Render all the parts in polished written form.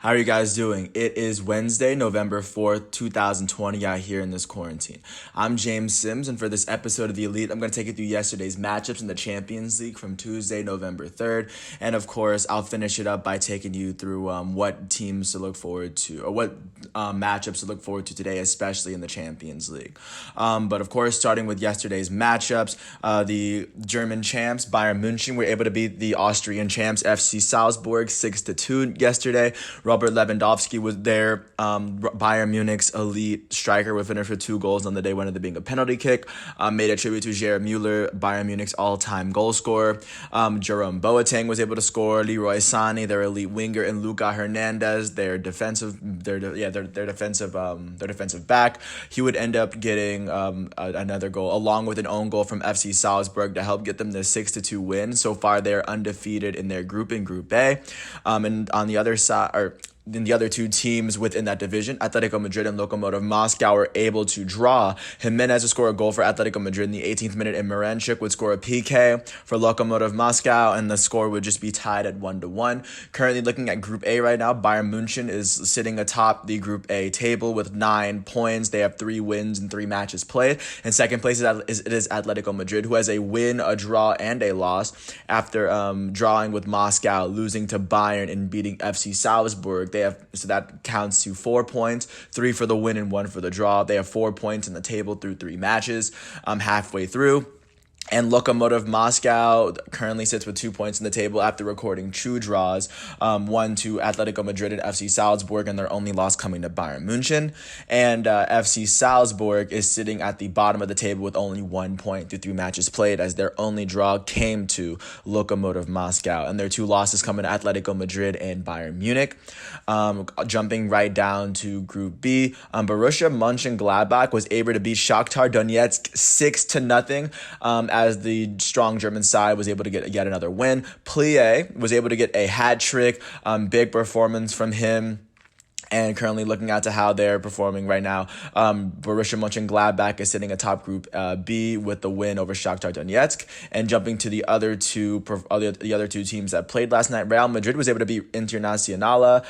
How are you guys doing? It is Wednesday, November 4th, 2020 out here in this quarantine. I'm James Sims, and for this episode of The Elite, I'm going to take you through yesterday's matchups in the Champions League from Tuesday, November 3rd. And of course, I'll finish it up by taking you through what teams to look forward to, or what matchups to look forward to today, especially in the Champions League. But of course, starting with yesterday's matchups, the German champs, Bayern München, were able to beat the Austrian champs, FC Salzburg, 6-2 yesterday. Robert Lewandowski was there, Bayern Munich's elite striker, with winner for 2 goals on the day, one of them being a penalty kick. Made a tribute to Gerd Müller, Bayern Munich's all-time goal scorer. Jerome Boateng was able to score. Leroy Sané, their elite winger, and Luca Hernandez, their defensive back. He would end up getting another goal, along with an own goal from FC Salzburg, to help get them the 6-2 win. So far, they are undefeated in their group in Group A. And on the other side, then the other two teams within that division, Atletico Madrid and Lokomotiv Moscow, were able to draw. Jimenez would score a goal for Atletico Madrid in the 18th minute, and Miranchuk would score a PK for Lokomotiv Moscow, and the score would just be tied at 1-1. Currently looking at Group A right now, Bayern München is sitting atop the Group A table with 9 points. They have 3 wins and 3 matches played. In second place is Atletico Madrid, who has a win, a draw, and a loss after drawing with Moscow, losing to Bayern, and beating FC Salzburg. So that counts to 4 points, 3 for the win and 1 for the draw. They have 4 points in the table through 3 matches, halfway through. And Lokomotiv Moscow currently sits with 2 points in the table after recording 2 draws, one to Atletico Madrid and FC Salzburg, and their only loss coming to Bayern München. And FC Salzburg is sitting at the bottom of the table with only 1 point through 3 matches played, as their only draw came to Lokomotiv Moscow, and their 2 losses coming to Atletico Madrid and Bayern Munich. Jumping right down to Group B, Borussia Mönchengladbach was able to beat Shakhtar Donetsk 6-0. As the strong German side was able to get yet another win. Plie was able to get a hat trick, big performance from him. And currently looking out to how they're performing right now, Borussia Mönchengladbach is sitting atop Group B with the win over Shakhtar Donetsk. And jumping to the other two teams that played last night, Real Madrid was able to beat Internazionale,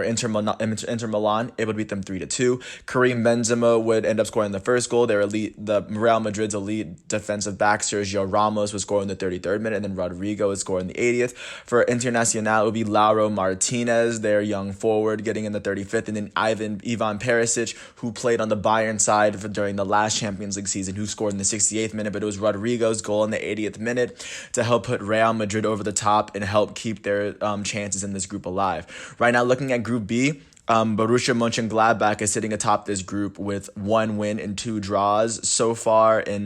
Inter Milan, able to beat them 3-2. Karim Benzema would end up scoring the first goal. The Real Madrid's elite defensive back, Sergio Ramos, was scoring in the 33rd minute, and then Rodrigo would score in the 80th. For Internacional, it would be Lauro Martinez, their young forward, getting in the 35th, and then Ivan Perisic, who played on the Bayern side during the last Champions League season, who scored in the 68th minute, but it was Rodrigo's goal in the 80th minute to help put Real Madrid over the top and help keep their chances in this group alive. Right now, looking at Group B, Borussia Mönchengladbach is sitting atop this group with 1 win and 2 draws so far in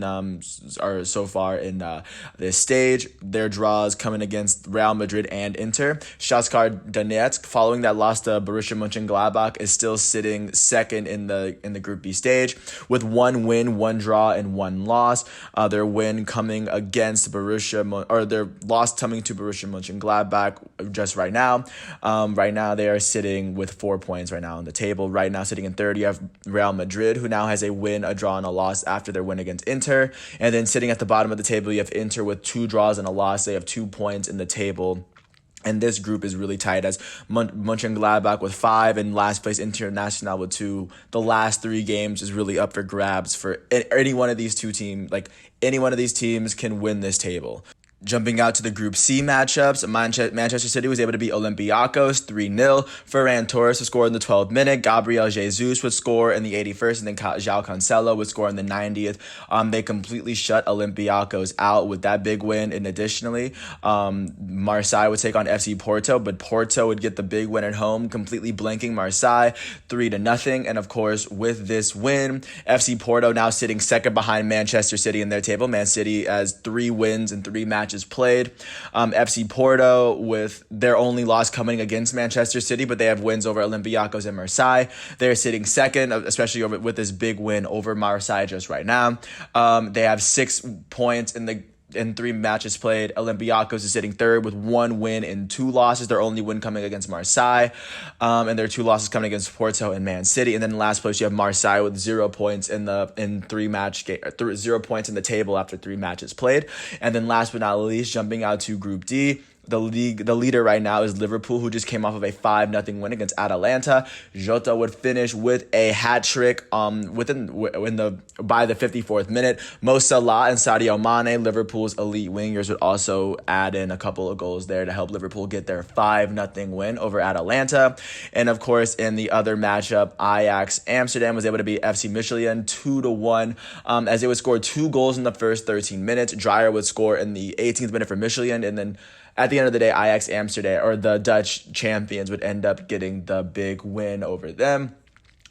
this stage. Their draws coming against Real Madrid and Inter. Shakhtar Donetsk, following that loss to Borussia Mönchengladbach, is still sitting second in the Group B stage with 1 win, 1 draw, and 1 loss. Their win coming against their loss coming to Borussia Mönchengladbach just right now. Right now they are sitting with 4 points right now on the table. Right now, sitting in third, you have Real Madrid, who now has a win, a draw, and a loss after their win against Inter. And then sitting at the bottom of the table, you have Inter with 2 draws and a loss. They have 2 points in the table. And this group is really tight, as Mönchengladbach with 5 and last place Internacional with 2. The last 3 games is really up for grabs for any one of these two teams. Like, any one of these teams can win this table. Jumping out to the Group C matchups, Manchester City was able to beat Olympiacos 3-0. Ferran Torres would score in the 12th minute. Gabriel Jesus would score in the 81st, and then João Cancelo would score in the 90th. They completely shut Olympiacos out with that big win. And additionally, Marseille would take on FC Porto, but Porto would get the big win at home, completely blanking Marseille 3-0. And of course, with this win, FC Porto now sitting second behind Manchester City in their table. Man City has 3 wins and 3 matches played. FC Porto with their only loss coming against Manchester City, but they have wins over Olympiacos and Marseille. They're sitting second, especially with this big win over Marseille just right now. They have 6 points in 3 matches played. Olympiacos is sitting third with 1 win and 2 losses. Their only win coming against Marseille, and their 2 losses coming against Porto and Man City. And then in last place, you have Marseille with 0 points in 0 points in the table after 3 matches played. And then last but not least, jumping out to Group D, The leader right now is Liverpool, who just came off of a 5-0 win against Atalanta. Jota would finish with a hat trick by the 54th minute. Mo Salah and Sadio Mane, Liverpool's elite wingers, would also add in a couple of goals there to help Liverpool get their 5-0 win over Atalanta. And of course, in the other matchup, Ajax Amsterdam was able to beat FC Michelin 2-1, as they would score 2 goals in the first 13 minutes. Dreyer would score in the 18th minute for Michelin, and then at the end of the day, Ajax Amsterdam, or the Dutch champions, would end up getting the big win over them.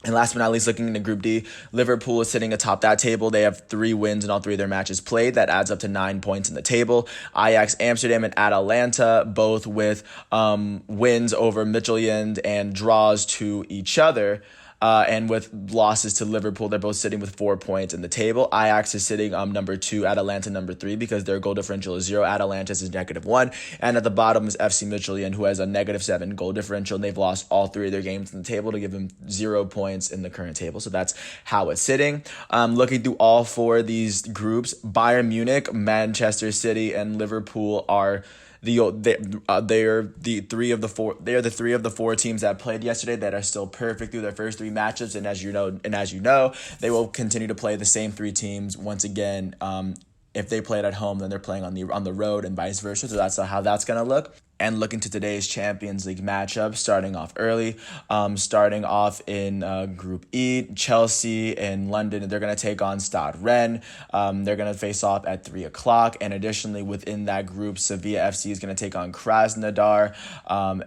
And last but not least, looking into Group D, Liverpool is sitting atop that table. They have 3 wins in all 3 of their matches played. That adds up to 9 points in the table. Ajax Amsterdam and Atalanta, both with wins over Midtjylland and draws to each other. And with losses to Liverpool, they're both sitting with 4 points in the table. Ajax is sitting number 2, Atalanta number 3, because their goal differential is 0. Atalanta's is -1. And at the bottom is FC Midtjylland, who has a -7 goal differential, and they've lost all 3 of their games in the table to give them 0 points in the current table. So that's how it's sitting. Looking through all 4 of these groups, Bayern Munich, Manchester City, and Liverpool are they are the 3 of the 4 teams that played yesterday that are still perfect through their first 3 matchups, and as you know, they will continue to play the same 3 teams once again. If they play it at home, then they're playing on the road and vice versa. So that's how that's gonna look. And looking to today's Champions League matchup, starting off early, starting off in Group E, Chelsea in London, they're going to take on Stade Rennes. They're going to face off at 3 o'clock. And additionally, within that group, Sevilla FC is going to take on Krasnodar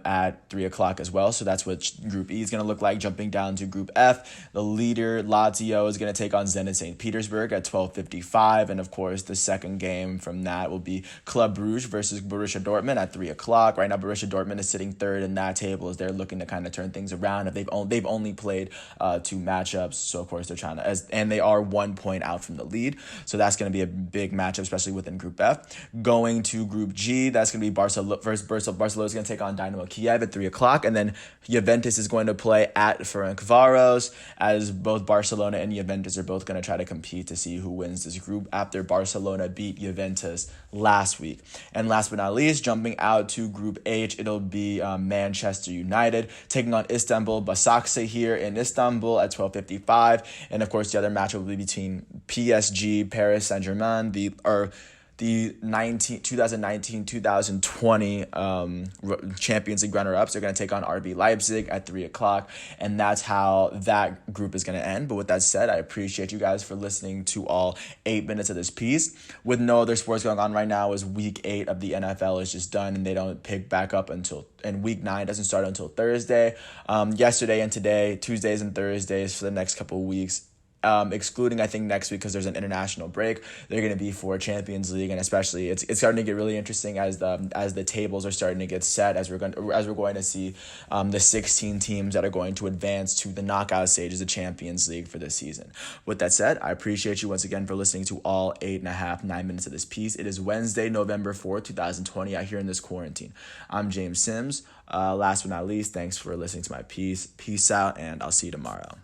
at 3 o'clock as well. So that's what Group E is going to look like. Jumping down to Group F, the leader, Lazio, is going to take on Zenit St. Petersburg at 12:55. And of course, the second game from that will be Club Brugge versus Borussia Dortmund at 3 o'clock. Right now, Borussia Dortmund is sitting 3rd in that table as they're looking to kind of turn things around. If they've only played 2 matchups, so of course they're trying to, and they are 1 point out from the lead. So that's going to be a big matchup, especially within Group F. Going to Group G, that's going to be Barcelona versus Barcelona is going to take on Dynamo Kiev at 3 o'clock, and then Juventus is going to play at Ferencváros, as both Barcelona and Juventus are both going to try to compete to see who wins this group after Barcelona beat Juventus last week. And last but not least, jumping out to Group H, it'll be Manchester United taking on Istanbul Basaksehir here in Istanbul at 12:55. And of course, the other match will be between PSG, Paris Saint-Germain, the 2019-2020 Champions League runner-ups are going to take on RB Leipzig at 3 o'clock, and that's how that group is going to end. But with that said, I appreciate you guys for listening to all 8 minutes of this piece. With no other sports going on right now, as Week 8 of the NFL is just done, and they don't pick back up and Week 9 doesn't start until Thursday. Yesterday and today, Tuesdays and Thursdays for the next couple of weeks, excluding I think next week because there's an international break, they're going to be for Champions League, and especially it's starting to get really interesting as the tables are starting to get set, as we're going to see the 16 teams that are going to advance to the knockout stages of Champions League for this season. With that said, I appreciate you once again for listening to all 9 minutes of this piece. It is Wednesday, November 4th, 2020, out here in this quarantine. I'm James Sims. Last but not least, thanks for listening to my piece. Peace out, and I'll see you tomorrow.